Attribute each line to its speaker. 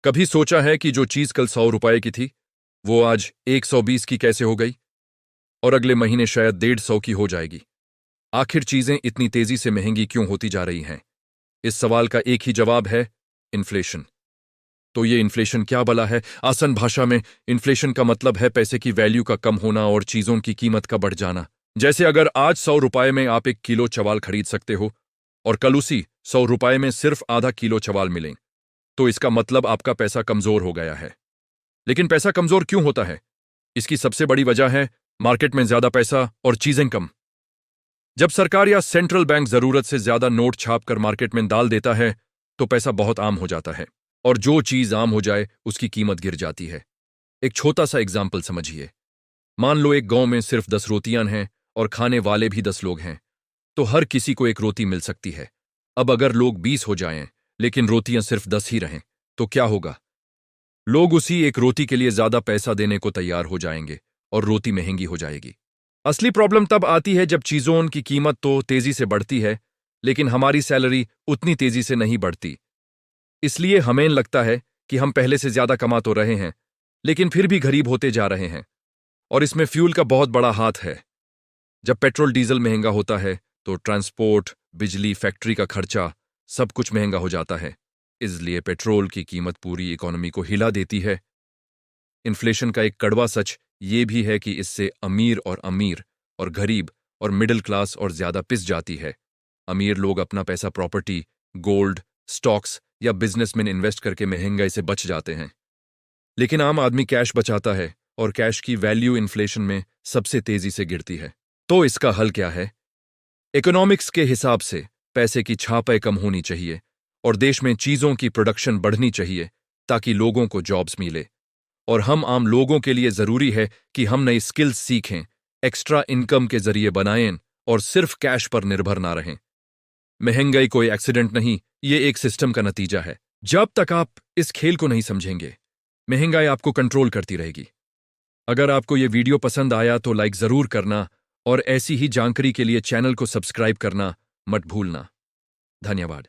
Speaker 1: कभी सोचा है कि जो चीज कल 100 रुपए की थी वो आज 120 की कैसे हो गई और अगले महीने शायद 150 की हो जाएगी। आखिर चीजें इतनी तेजी से महंगी क्यों होती जा रही हैं? इस सवाल का एक ही जवाब है, इन्फ्लेशन। तो ये इन्फ्लेशन क्या भला है? आसान भाषा में इन्फ्लेशन का मतलब है पैसे की वैल्यू का कम होना और चीजों की कीमत का बढ़ जाना। जैसे अगर आज 100 रुपए में आप 1 किलो चावल खरीद सकते हो और कल उसी 100 रुपए में सिर्फ आधा किलो चावल मिले, तो इसका मतलब आपका पैसा कमजोर हो गया है। लेकिन पैसा कमजोर क्यों होता है? इसकी सबसे बड़ी वजह है मार्केट में ज्यादा पैसा और चीजें कम। जब सरकार या सेंट्रल बैंक जरूरत से ज्यादा नोट छाप कर मार्केट में डाल देता है तो पैसा बहुत आम हो जाता है, और जो चीज आम हो जाए उसकी कीमत गिर जाती है। एक छोटा सा एग्जाम्पल समझिए। मान लो एक गांव में सिर्फ 10 रोटियां हैं और खाने वाले भी 10 लोग हैं, तो हर किसी को एक रोटी मिल सकती है। अब अगर लोग 20 हो जाएं लेकिन रोटियां सिर्फ 10 ही रहें, तो क्या होगा? लोग उसी एक रोटी के लिए ज्यादा पैसा देने को तैयार हो जाएंगे और रोटी महंगी हो जाएगी। असली प्रॉब्लम तब आती है जब चीजों की कीमत तो तेजी से बढ़ती है लेकिन हमारी सैलरी उतनी तेजी से नहीं बढ़ती। इसलिए हमें लगता है कि हम पहले से ज्यादा कमा तो रहे हैं लेकिन फिर भी गरीब होते जा रहे हैं। और इसमें फ्यूल का बहुत बड़ा हाथ है। जब पेट्रोल डीजल महंगा होता है तो ट्रांसपोर्ट, बिजली, फैक्ट्री का खर्चा, सब कुछ महंगा हो जाता है। इसलिए पेट्रोल की कीमत पूरी इकोनॉमी को हिला देती है। इन्फ्लेशन का एक कड़वा सच ये भी है कि इससे अमीर और गरीब और मिडिल क्लास और ज्यादा पिस जाती है। अमीर लोग अपना पैसा प्रॉपर्टी, गोल्ड, स्टॉक्स या बिजनेस में इन्वेस्ट करके महंगाई से बच जाते हैं। लेकिन आम आदमी कैश बचाता है और कैश की वैल्यू इन्फ्लेशन में सबसे तेजी से गिरती है। तो इसका हल क्या है? इकोनॉमिक्स के हिसाब से पैसे की छापें कम होनी चाहिए और देश में चीजों की प्रोडक्शन बढ़नी चाहिए ताकि लोगों को जॉब्स मिले। और हम आम लोगों के लिए जरूरी है कि हम नई स्किल्स सीखें, एक्स्ट्रा इनकम के जरिए बनाएं और सिर्फ कैश पर निर्भर ना रहें। महंगाई कोई एक्सीडेंट नहीं, ये एक सिस्टम का नतीजा है। जब तक आप इस खेल को नहीं समझेंगे, महंगाई आपको कंट्रोल करती रहेगी। अगर आपको ये वीडियो पसंद आया तो लाइक जरूर करना और ऐसी ही जानकारी के लिए चैनल को सब्सक्राइब करना मत भूलना। धन्यवाद।